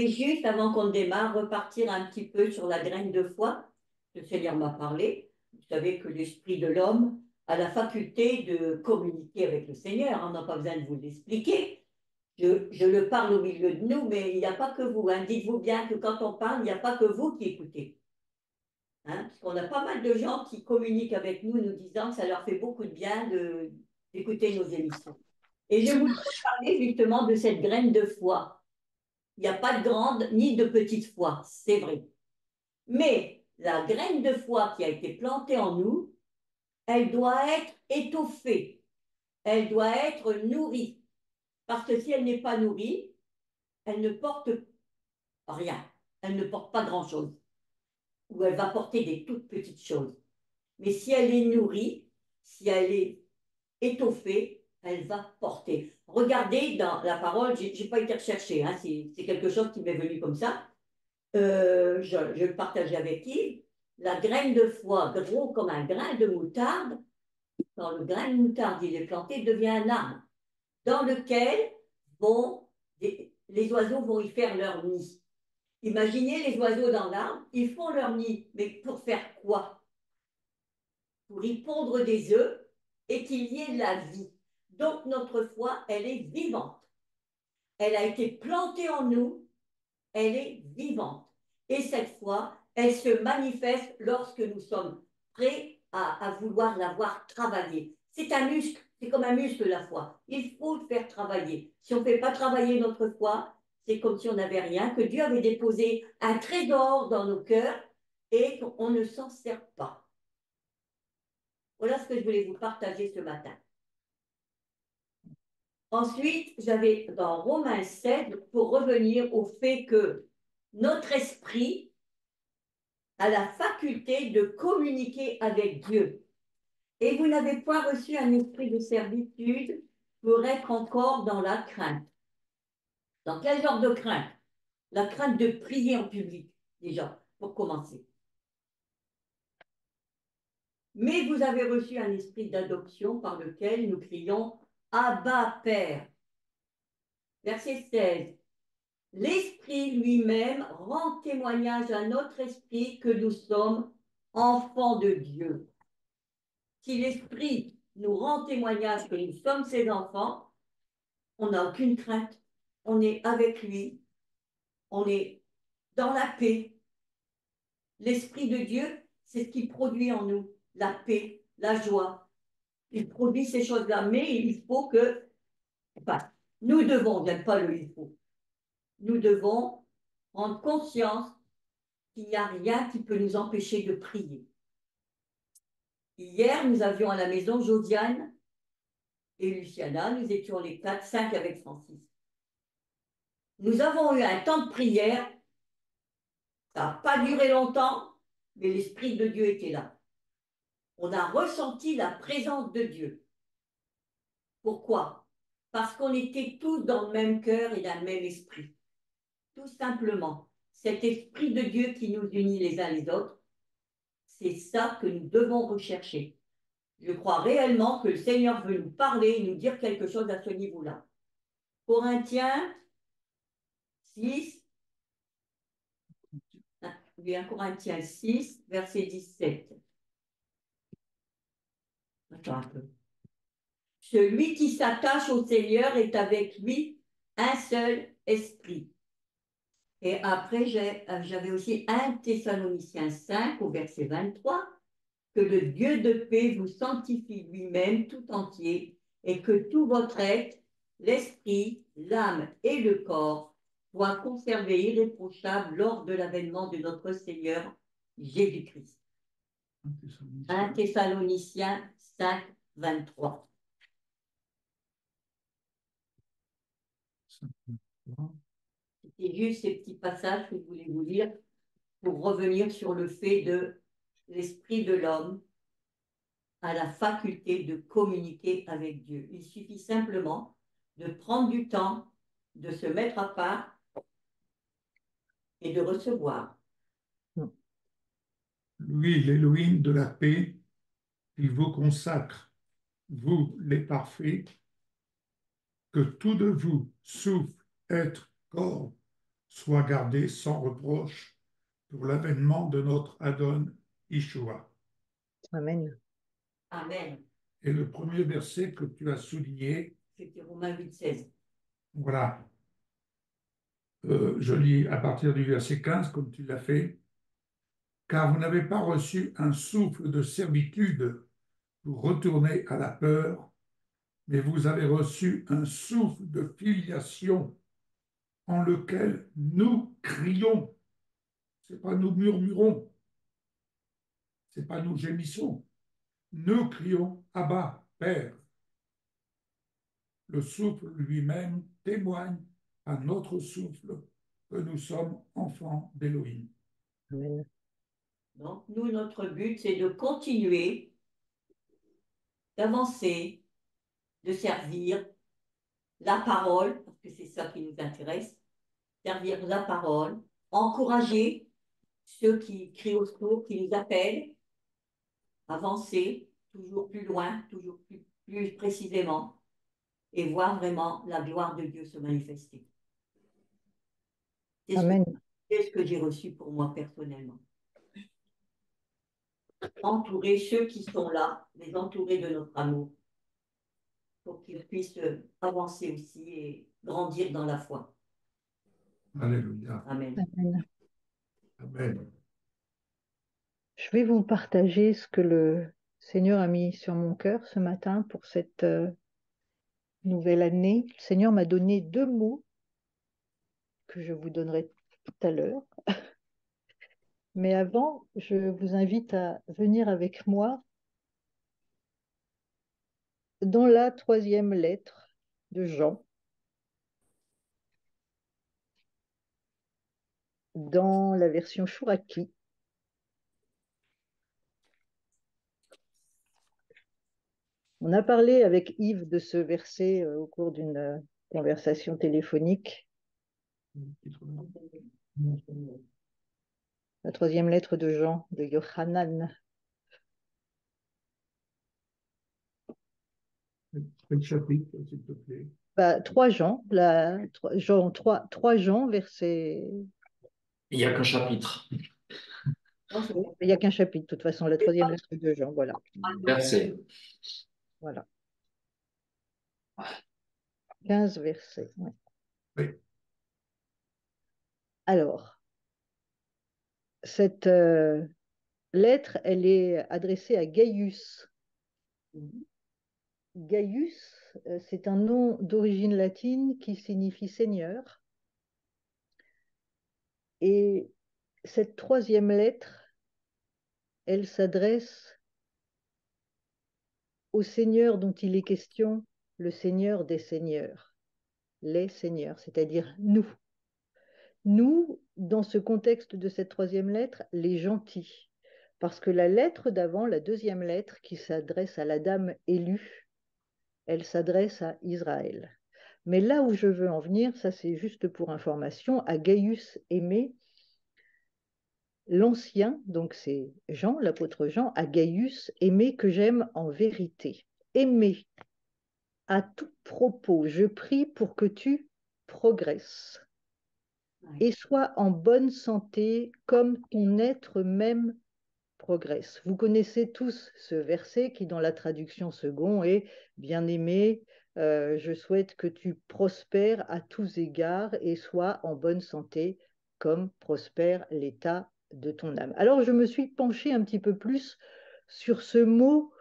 voudrais juste, avant qu'on démarre, repartir un petit peu sur la graine de foi. Le Seigneur m'a parlé. Vous savez que l'esprit de l'homme a la faculté de communiquer avec le Seigneur. On n'a pas besoin de vous l'expliquer. Je le parle au milieu de nous, mais il n'y a pas que vous, hein. Dites-vous bien que quand on parle, il n'y a pas que vous qui écoutez. Hein, parce qu'on a pas mal de gens qui communiquent avec nous, nous disant que ça leur fait beaucoup de bien d'écouter nos émissions. Et je Ça voulais marche. parler justement de cette graine de foi. Il n'y a pas de grande ni de petite foi, c'est vrai. Mais la graine de foi qui a été plantée en nous, elle doit être étoffée, elle doit être nourrie. Parce que si elle n'est pas nourrie, elle ne porte rien, elle ne porte pas grand-chose, ou elle va porter des toutes petites choses. Mais si elle est nourrie, si elle est étoffée, elle va porter. Regardez dans la parole, j'ai pas été recherché, hein, c'est quelque chose qui m'est venu comme ça. Je le partageais avec Yves. La graine de foi, gros comme un grain de moutarde, quand le grain de moutarde il est planté, devient un arbre dans lequel les oiseaux vont y faire leur nid. Imaginez les oiseaux dans l'arbre, ils font leur nid, mais pour faire quoi? Pour y pondre des œufs et qu'il y ait de la vie. Donc notre foi, elle est vivante. Elle a été plantée en nous, elle est vivante. Et cette foi, elle se manifeste lorsque nous sommes prêts à vouloir la voir travailler. C'est un muscle, c'est comme un muscle la foi. Il faut le faire travailler. Si on ne fait pas travailler notre foi, c'est comme si on n'avait rien, que Dieu avait déposé un trésor dans nos cœurs et qu'on ne s'en sert pas. Voilà ce que je voulais vous partager ce matin. Ensuite, j'avais dans Romains 7, pour revenir au fait que notre esprit a la faculté de communiquer avec Dieu. Et vous n'avez pas reçu un esprit de servitude pour être encore dans la crainte. Dans quel genre de crainte? La crainte de prier en public, déjà, pour commencer. Mais vous avez reçu un esprit d'adoption par lequel nous crions Abba, Père. Verset 16. L'Esprit lui-même rend témoignage à notre esprit que nous sommes enfants de Dieu. Si l'Esprit nous rend témoignage que nous sommes ses enfants, on n'a aucune crainte. On est avec lui. On est dans la paix. L'Esprit de Dieu, c'est ce qui produit en nous la paix, la joie. Il produit ces choses-là, mais il faut que, enfin, nous devons, j'aime pas le il faut, nous devons prendre conscience qu'il n'y a rien qui peut nous empêcher de prier. Hier, nous avions à la maison Josiane et Luciana, nous étions les 4, 5 avec Francis. Nous avons eu un temps de prière, ça n'a pas duré longtemps, mais l'Esprit de Dieu était là. On a ressenti la présence de Dieu. Pourquoi? Parce qu'on était tous dans le même cœur et dans le même esprit. Tout simplement. Cet Esprit de Dieu qui nous unit les uns les autres, c'est ça que nous devons rechercher. Je crois réellement que le Seigneur veut nous parler et nous dire quelque chose à ce niveau-là. Corinthiens 6, bien Corinthiens 6, verset 17. Attends un peu. Celui qui s'attache au Seigneur est avec lui un seul esprit. Et après, j'avais aussi 1 Thessaloniciens 5 au verset 23, que le Dieu de paix vous sanctifie lui-même tout entier et que tout votre être, l'esprit, l'âme et le corps soient conservés irréprochables lors de l'avènement de notre Seigneur Jésus-Christ. 1 Thessaloniciens 5, 23. C'était juste ces petits passages que je voulais vous lire pour revenir sur le fait de l'esprit de l'homme a la faculté de communiquer avec Dieu. Il suffit simplement de prendre du temps, de se mettre à part et de recevoir. Lui, l'Élohim de la paix, il vous consacre, vous les parfaits, que tout de vous, souffle, être, corps, soient gardés sans reproche pour l'avènement de notre Adon Yeshua. Amen. Amen. Et le premier verset que tu as souligné, C'était Romains 8, 16. voilà, je lis à partir du verset 15, comme tu l'as fait, car vous n'avez pas reçu un souffle de servitude pour retourner à la peur, mais vous avez reçu un souffle de filiation en lequel nous crions. C'est pas nous murmurons, c'est pas nous gémissons. Nous crions Abba, Père. Le souffle lui-même témoigne à notre souffle que nous sommes enfants d'Élohim. Amen. Donc, nous, notre but, c'est de continuer, d'avancer, de servir la parole, parce que c'est ça qui nous intéresse, servir la parole, encourager ceux qui crient au secours, qui nous appellent, avancer toujours plus loin, toujours plus précisément, et voir vraiment la gloire de Dieu se manifester. Amen. C'est ce que j'ai reçu pour moi personnellement. Entourer ceux qui sont là, les entourer de notre amour, pour qu'ils puissent avancer aussi et grandir dans la foi. Alléluia. Amen. Amen. Amen. Je vais vous partager ce que le Seigneur a mis sur mon cœur ce matin pour cette nouvelle année. Le Seigneur m'a donné 2 mots que je vous donnerai tout à l'heure. Mais avant, je vous invite à venir avec moi dans la 3e lettre de Jean, dans la version Chouraki. On a parlé avec Yves de ce verset au cours d'une conversation téléphonique. La 3e lettre de Jean, de Yohanan. Quel chapitre, s'il te plaît? 3 Jean, Jean 3 Jean, verset. Il n'y a qu'un chapitre. Il n'y a qu'un chapitre, de toute façon, la 3e lettre de Jean, voilà. Verset. Voilà. 15 versets. Ouais. Oui. Alors, cette lettre, elle est adressée à Gaius. Gaius, c'est un nom d'origine latine qui signifie seigneur. Et cette 3e lettre, elle s'adresse au Seigneur dont il est question, le Seigneur des seigneurs, les seigneurs, c'est-à-dire nous. Nous, dans ce contexte de cette 3e lettre, les gentils. Parce que la lettre d'avant, la 2e lettre, qui s'adresse à la dame élue, elle s'adresse à Israël. Mais là où je veux en venir, ça c'est juste pour information, à Gaius aimé, l'ancien, donc c'est Jean, l'apôtre Jean, à Gaius aimé que j'aime en vérité. Aimé, à tout propos, je prie pour que tu progresses et sois en bonne santé comme ton être même progresse. Vous connaissez tous ce verset qui, dans la traduction second, est bien-aimé, je souhaite que tu prospères à tous égards et sois en bonne santé comme prospère l'état de ton âme. Alors, je me suis penchée un petit peu plus sur ce mot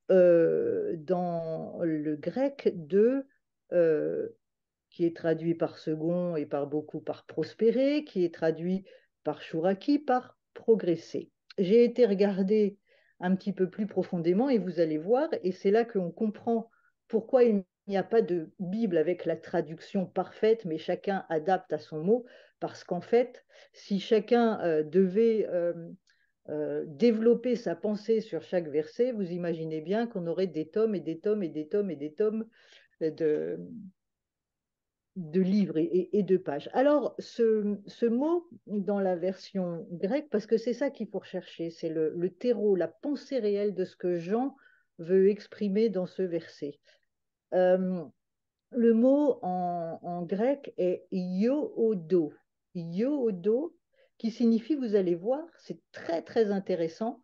dans le grec qui est traduit par second et par beaucoup par prospérer, qui est traduit par chouraki, par progresser. J'ai été regarder un petit peu plus profondément et vous allez voir, et c'est là qu'on comprend pourquoi il n'y a pas de Bible avec la traduction parfaite, mais chacun adapte à son mot, parce qu'en fait, si chacun devait développer sa pensée sur chaque verset, vous imaginez bien qu'on aurait des tomes et des tomes et des tomes et des tomes de livres et de pages. Alors, ce mot dans la version grecque, parce que c'est ça qu'il faut rechercher, c'est le terreau, la pensée réelle de ce que Jean veut exprimer dans ce verset. Le mot en grec est iodo. yodo, qui signifie, vous allez voir, c'est très très intéressant,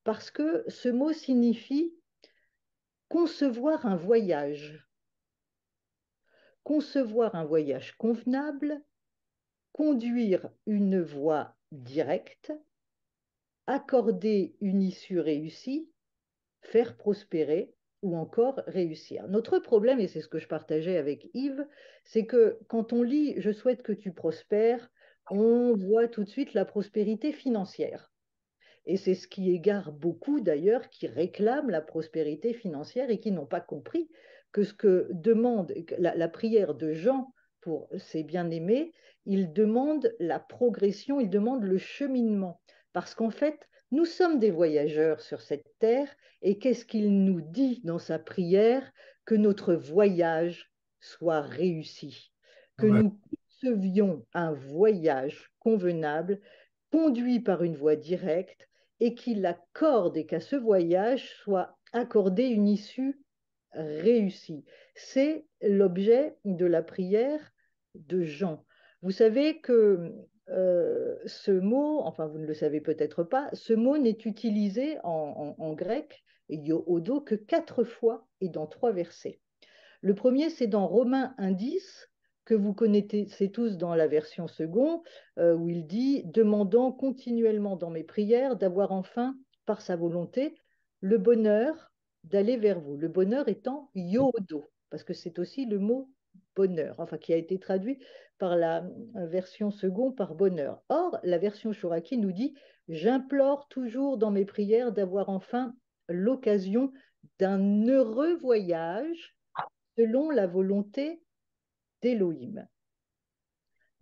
parce que ce mot signifie concevoir un voyage. Concevoir un voyage convenable, conduire une voie directe, accorder une issue réussie, faire prospérer ou encore réussir. Notre problème, et c'est ce que je partageais avec Yves, c'est que quand on lit « Je souhaite que tu prospères », on voit tout de suite la prospérité financière. Et c'est ce qui égare beaucoup d'ailleurs qui réclament la prospérité financière et qui n'ont pas compris que ce que demande la prière de Jean pour ses bien-aimés, il demande la progression, il demande le cheminement. Parce qu'en fait, nous sommes des voyageurs sur cette terre et qu'est-ce qu'il nous dit dans sa prière? Que notre voyage soit réussi, que Ouais. nous concevions un voyage convenable, conduit par une voie directe, et qu'il accorde et qu'à ce voyage soit accordée une issue réussie. C'est l'objet de la prière de Jean. Vous savez que ce mot, enfin vous ne le savez peut-être pas, ce mot n'est utilisé en grec, yodo, que 4 fois et dans 3 versets. Le premier, c'est dans Romains 1,10, que vous connaissez tous dans la version second, où il dit « Demandant continuellement dans mes prières d'avoir enfin, par sa volonté, le bonheur d'aller vers vous ». Le bonheur étant yodo, parce que c'est aussi le mot bonheur, enfin qui a été traduit par la version second par bonheur. Or, la version Chouraki nous dit « J'implore toujours dans mes prières d'avoir enfin l'occasion d'un heureux voyage selon la volonté d'Élohim. »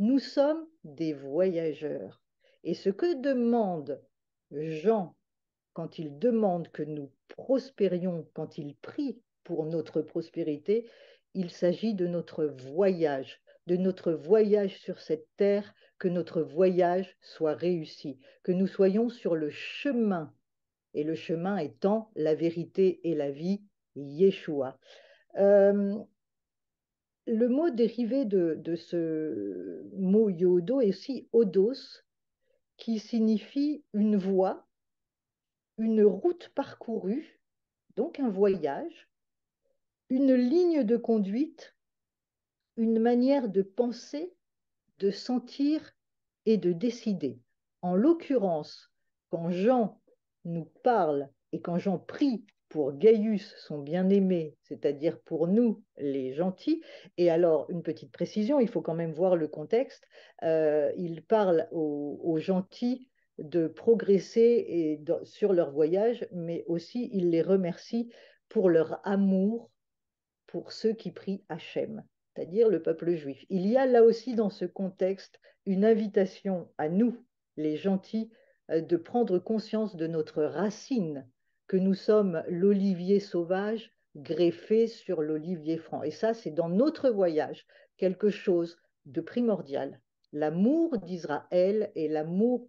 Nous sommes des voyageurs. Et ce que demande Jean quand il demande que nous prospérions, quand il prie pour notre prospérité, il s'agit de notre voyage sur cette terre, que notre voyage soit réussi, que nous soyons sur le chemin, et le chemin étant la vérité et la vie, Yeshua. Le mot dérivé de ce mot yodo est aussi odos, qui signifie une voie, une route parcourue, donc un voyage, une ligne de conduite, une manière de penser, de sentir et de décider. En l'occurrence, quand Jean nous parle et quand Jean prie pour Gaius, son bien-aimé, c'est-à-dire pour nous, les gentils, et alors une petite précision, il faut quand même voir le contexte, il parle aux gentils de progresser sur leur voyage, mais aussi il les remercie pour leur amour pour ceux qui prient Hachem, c'est-à-dire le peuple juif. Il y a là aussi dans ce contexte une invitation à nous, les gentils, de prendre conscience de notre racine, que nous sommes l'olivier sauvage greffé sur l'olivier franc. Et ça, c'est dans notre voyage quelque chose de primordial. L'amour d'Israël et l'amour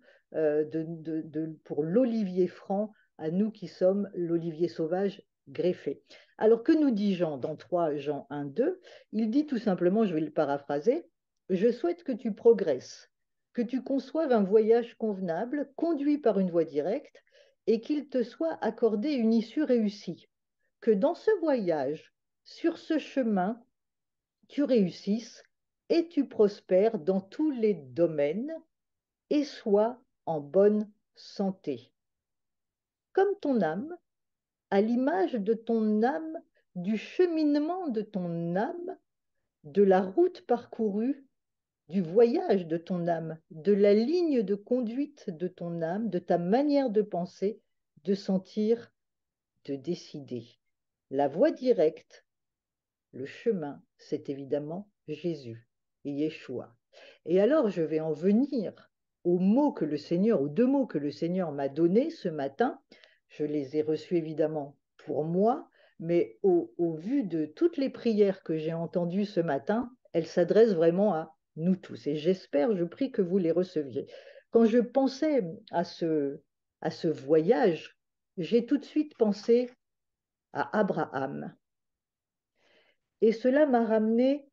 pour l'olivier franc, à nous qui sommes l'olivier sauvage greffé. Alors que nous dit Jean dans 3 Jean 1, 2? Il dit tout simplement, je vais le paraphraser, « Je souhaite que tu progresses, que tu conçoives un voyage convenable, conduit par une voie directe, et qu'il te soit accordé une issue réussie. Que dans ce voyage, sur ce chemin, tu réussisses et tu prospères dans tous les domaines et sois en bonne santé. Comme ton âme, à l'image de ton âme, du cheminement de ton âme, de la route parcourue, du voyage de ton âme, de la ligne de conduite de ton âme, de ta manière de penser, de sentir, de décider. La voie directe, le chemin, c'est évidemment Jésus, Yeshua. Et alors, je vais en venir aux mots que le Seigneur, aux 2 mots que le Seigneur m'a donnés ce matin. Je les ai reçus évidemment pour moi, mais au vu de toutes les prières que j'ai entendues ce matin, elles s'adressent vraiment à nous tous. Et j'espère, je prie que vous les receviez. Quand je pensais à ce voyage, j'ai tout de suite pensé à Abraham. Et cela m'a ramené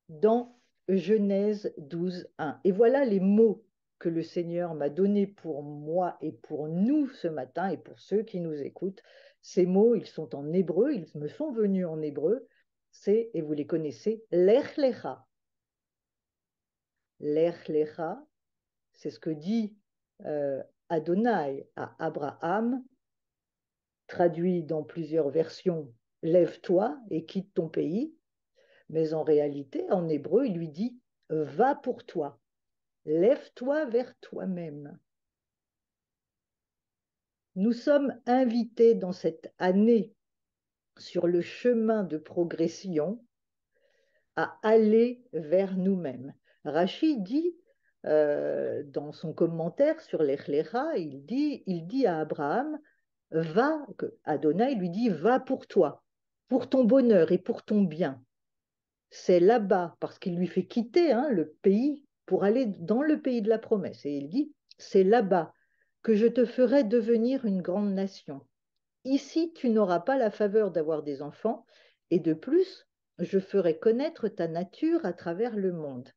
dans Genèse 12, 1. Et voilà les mots que le Seigneur m'a donnés pour moi et pour nous ce matin et pour ceux qui nous écoutent. Ces mots, ils sont en hébreu, ils me sont venus en hébreu. C'est, et vous les connaissez, Lech Lecha. Lech Lecha, c'est ce que dit Adonai à Abraham, traduit dans plusieurs versions, lève-toi et quitte ton pays. Mais en réalité, en hébreu, il lui dit, va pour toi, lève-toi vers toi-même. Nous sommes invités dans cette année sur le chemin de progression à aller vers nous-mêmes. Rachid dit, dans son commentaire sur l'Echlecha, il dit à Abraham, va, Adonai lui dit, va pour toi, pour ton bonheur et pour ton bien. C'est là-bas, parce qu'il lui fait quitter le pays pour aller dans le pays de la promesse. Et il dit, c'est là-bas que je te ferai devenir une grande nation. Ici, tu n'auras pas la faveur d'avoir des enfants, et de plus, je ferai connaître ta nature à travers le monde.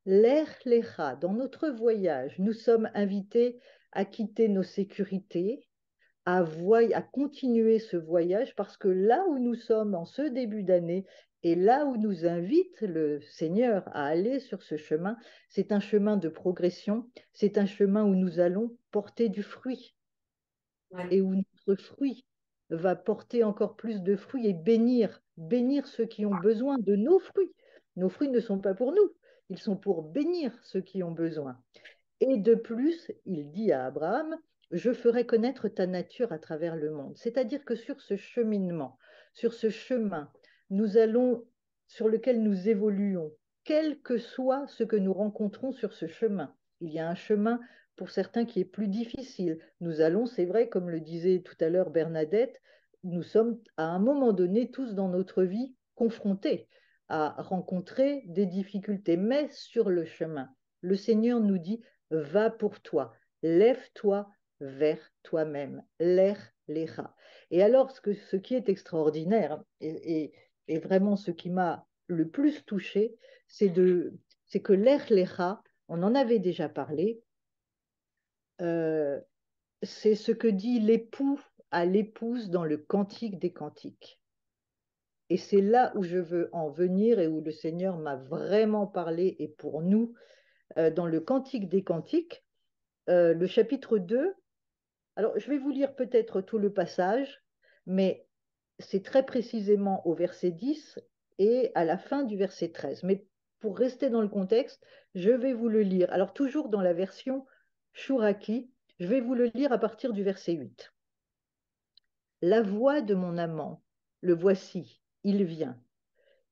L'Ech Lecha, dans notre voyage, nous sommes invités à quitter nos sécurités, à continuer ce voyage, parce que là où nous sommes en ce début d'année, et là où nous invite le Seigneur à aller sur ce chemin, c'est un chemin de progression, c'est un chemin où nous allons porter du fruit. Ouais. Et où notre fruit va porter encore plus de fruits et bénir ceux qui ont besoin de nos fruits. Nos fruits ne sont pas pour nous, ils sont pour bénir ceux qui ont besoin. Et de plus, il dit à Abraham, je ferai connaître ta nature à travers le monde. C'est-à-dire que sur ce cheminement, sur ce chemin, sur lequel nous évoluons, quel que soit ce que nous rencontrons sur ce chemin, il y a un chemin pour certains qui est plus difficile. Nous allons, c'est vrai, comme le disait tout à l'heure Bernadette, nous sommes à un moment donné tous dans notre vie confrontés à rencontrer des difficultés, mais sur le chemin, le Seigneur nous dit, va pour toi, lève-toi vers toi-même, l'Echa. Et alors, ce qui est extraordinaire, et vraiment ce qui m'a le plus touché, c'est que l'Echa, on en avait déjà parlé, c'est ce que dit l'époux à l'épouse dans le Cantique des Cantiques. Et c'est là où je veux en venir et où le Seigneur m'a vraiment parlé, et pour nous, dans le Cantique des Cantiques, le chapitre 2. Alors, je vais vous lire peut-être tout le passage, mais c'est très précisément au verset 10 et à la fin du verset 13. Mais pour rester dans le contexte, je vais vous le lire. Alors, toujours dans la version Chouraki, je vais vous le lire à partir du verset 8. La voix de mon amant, le voici, il vient.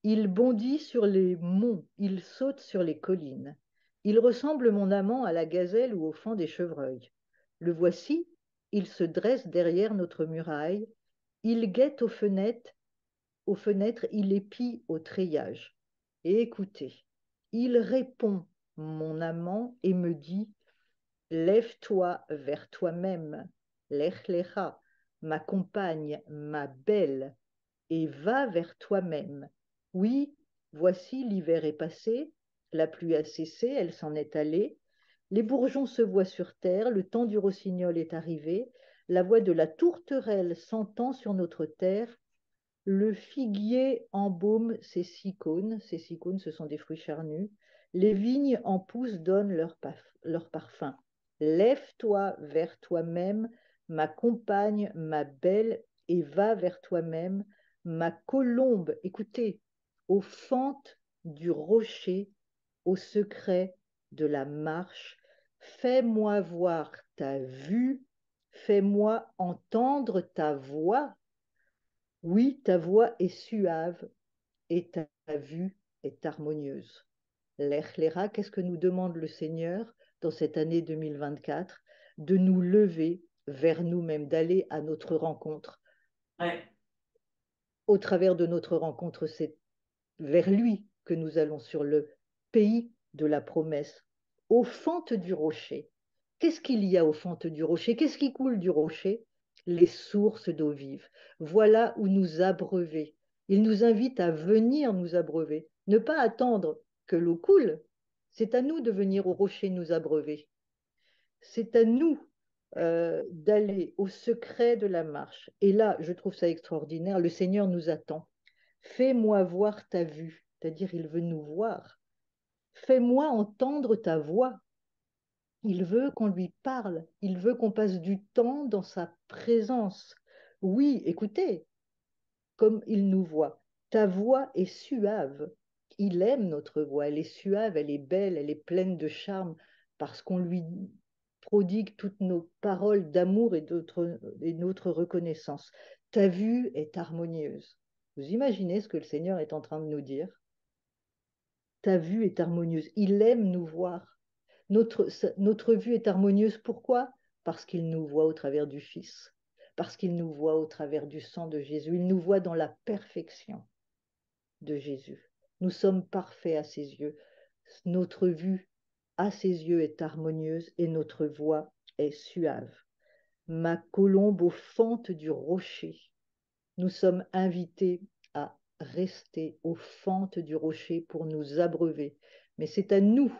Il bondit sur les monts, il saute sur les collines. Il ressemble mon amant à la gazelle ou au faon des chevreuils. Le voici, il se dresse derrière notre muraille, il guette aux fenêtres, il épie au treillage. Et écoutez, il répond, mon amant, et me dit, lève-toi vers toi-même, lech lecha, ma compagne, ma belle, et va vers toi-même. Oui, voici l'hiver est passé, la pluie a cessé, elle s'en est allée, les bourgeons se voient sur terre, le temps du rossignol est arrivé, la voix de la tourterelle s'entend sur notre terre, le figuier embaume ses sycones ce sont des fruits charnus, les vignes en pousse donnent leur parfum. Lève-toi vers toi-même, ma compagne, ma belle, et va vers toi-même, ma colombe, écoutez, aux fentes du rocher, au secret de la marche, fais-moi voir ta vue, fais-moi entendre ta voix. Oui, ta voix est suave et ta vue est harmonieuse. L'Echléra, qu'est-ce que nous demande le Seigneur dans cette année 2024? De nous lever vers nous-mêmes, d'aller à notre rencontre. Ouais. Au travers de notre rencontre, c'est vers lui que nous allons sur le pays de la promesse, aux fentes du rocher. Qu'est-ce qu'il y a aux fentes du rocher? Qu'est-ce qui coule du rocher? Les sources d'eau vive. Voilà où nous abreuver. Il nous invite à venir nous abreuver, ne pas attendre que l'eau coule. C'est à nous de venir au rocher nous abreuver. C'est à nous d'aller au secret de la marche. Et là, je trouve ça extraordinaire, le Seigneur nous attend. Fais-moi voir ta vue, c'est-à-dire il veut nous voir. Fais-moi entendre ta voix. Il veut qu'on lui parle, il veut qu'on passe du temps dans sa présence. Oui, écoutez, comme il nous voit. Ta voix est suave. Il aime notre voix, elle est suave, elle est belle, elle est pleine de charme, parce qu'on lui prodigue toutes nos paroles d'amour et notre reconnaissance. Ta vue est harmonieuse. Vous imaginez ce que le Seigneur est en train de nous dire? Ta vue est harmonieuse. Il aime nous voir. Notre vue est harmonieuse. Pourquoi? Parce qu'il nous voit au travers du Fils, parce qu'il nous voit au travers du sang de Jésus. Il nous voit dans la perfection de Jésus. Nous sommes parfaits à ses yeux. Notre vue à ses yeux est harmonieuse et notre voix est suave. Ma colombe aux fentes du rocher. Nous sommes invités à rester aux fentes du rocher pour nous abreuver. Mais c'est à nous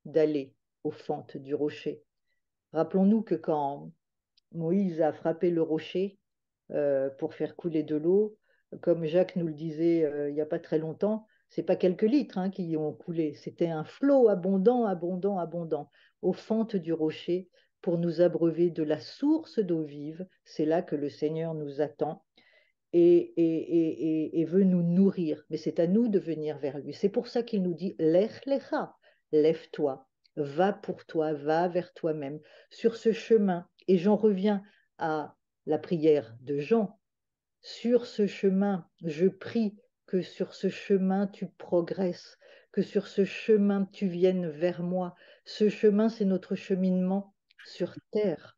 d'aller aux fentes du rocher. Rappelons-nous que quand Moïse a frappé le rocher pour faire couler de l'eau, comme Jacques nous le disait il n'y a pas très longtemps, c'est pas quelques litres qui y ont coulé, c'était un flot abondant, abondant, abondant, aux fentes du rocher pour nous abreuver de la source d'eau vive. C'est là que le Seigneur nous attend et veut nous nourrir. Mais c'est à nous de venir vers lui. C'est pour ça qu'il nous dit, Lech lecha, lève-toi, va pour toi, va vers toi-même, sur ce chemin. Et j'en reviens à la prière de Jean. Sur ce chemin, je prie que sur ce chemin, tu progresses, que sur ce chemin, tu viennes vers moi. Ce chemin, c'est notre cheminement sur terre.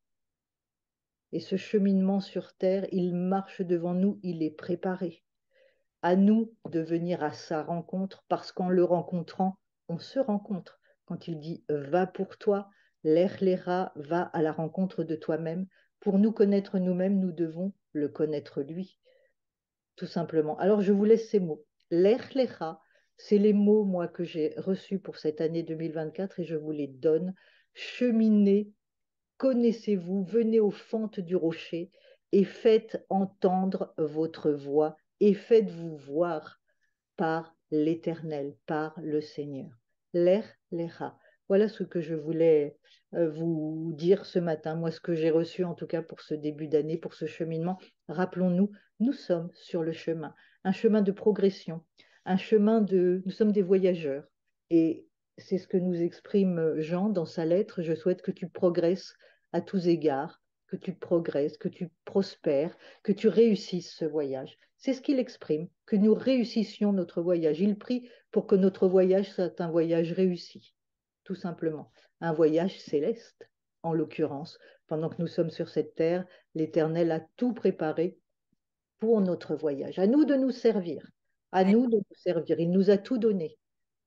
Et ce cheminement sur terre, il marche devant nous, il est préparé. À nous de venir à sa rencontre, parce qu'en le rencontrant, on se rencontre. Quand il dit va pour toi, l'Erlera va à la rencontre de toi-même. Pour nous connaître nous-mêmes, nous devons le connaître lui, tout simplement. Alors je vous laisse ces mots. L'Erlera, c'est les mots, moi, que j'ai reçus pour cette année 2024 et je vous les donne. Cheminez, connaissez-vous, venez aux fentes du rocher et faites entendre votre voix et faites-vous voir par l'Éternel, par le Seigneur. L'air, l'Era. Voilà ce que je voulais vous dire ce matin, moi ce que j'ai reçu en tout cas pour ce début d'année, pour ce cheminement. Rappelons-nous, nous sommes sur le chemin, un chemin de progression, un chemin de... Nous sommes des voyageurs et c'est ce que nous exprime Jean dans sa lettre. Je souhaite que tu progresses à tous égards, que tu progresses, que tu prospères, que tu réussisses ce voyage. C'est ce qu'il exprime, que nous réussissions notre voyage. Il prie pour que notre voyage soit un voyage réussi, tout simplement. Un voyage céleste, en l'occurrence. Pendant que nous sommes sur cette terre, l'Éternel a tout préparé pour notre voyage. À nous de nous servir. À nous de nous servir. Il nous a tout donné.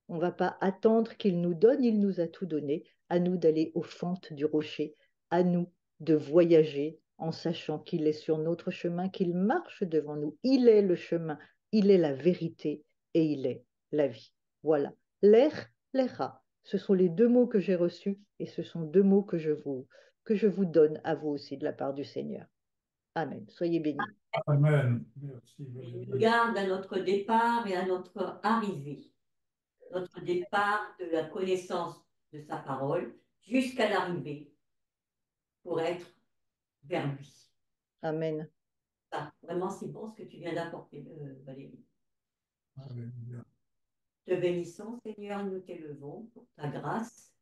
On ne va pas attendre qu'il nous donne, il nous a tout donné. À nous d'aller aux fentes du rocher. À nous de voyager en sachant qu'il est sur notre chemin, qu'il marche devant nous. Il est le chemin, il est la vérité et il est la vie. Voilà. L'air, l'aira. Ce sont les deux mots que j'ai reçus et ce sont deux mots que je vous donne à vous aussi de la part du Seigneur. Amen. Soyez bénis. Amen. Merci, Il Valérie. nous garde à notre départ et à notre arrivée. Notre départ de la connaissance de sa parole jusqu'à l'arrivée pour être vers lui. Amen. Ah, vraiment, c'est bon ce que tu viens d'apporter, Valérie. Alléluia. Te bénissons, Seigneur, nous t'élevons pour ta grâce,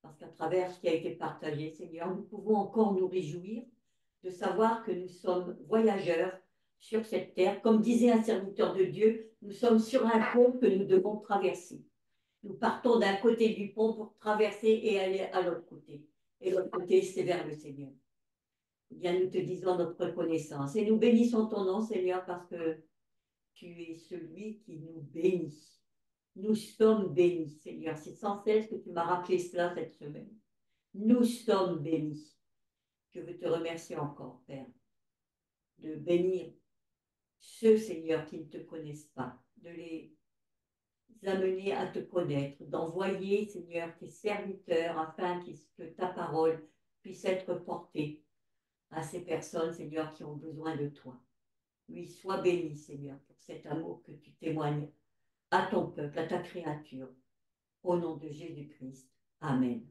parce qu'à travers ce qui a été partagé, Seigneur, nous pouvons encore nous réjouir de savoir que nous sommes voyageurs sur cette terre. Comme disait un serviteur de Dieu, nous sommes sur un pont que nous devons traverser. Nous partons d'un côté du pont pour traverser et aller à l'autre côté. Et l'autre côté, c'est vers le Seigneur. Eh bien, nous te disons notre reconnaissance et nous bénissons ton nom, Seigneur, parce que tu es celui qui nous bénit. Nous sommes bénis, Seigneur. C'est sans cesse que tu m'as rappelé cela cette semaine. Nous sommes bénis. Je veux te remercier encore, Père, de bénir ceux, Seigneur, qui ne te connaissent pas, de les amener à te connaître, d'envoyer, Seigneur, tes serviteurs afin que ta parole puisse être portée à ces personnes, Seigneur, qui ont besoin de toi. Oui, sois béni, Seigneur, pour cet amour que tu témoignes à ton peuple, à ta créature. Au nom de Jésus-Christ. Amen.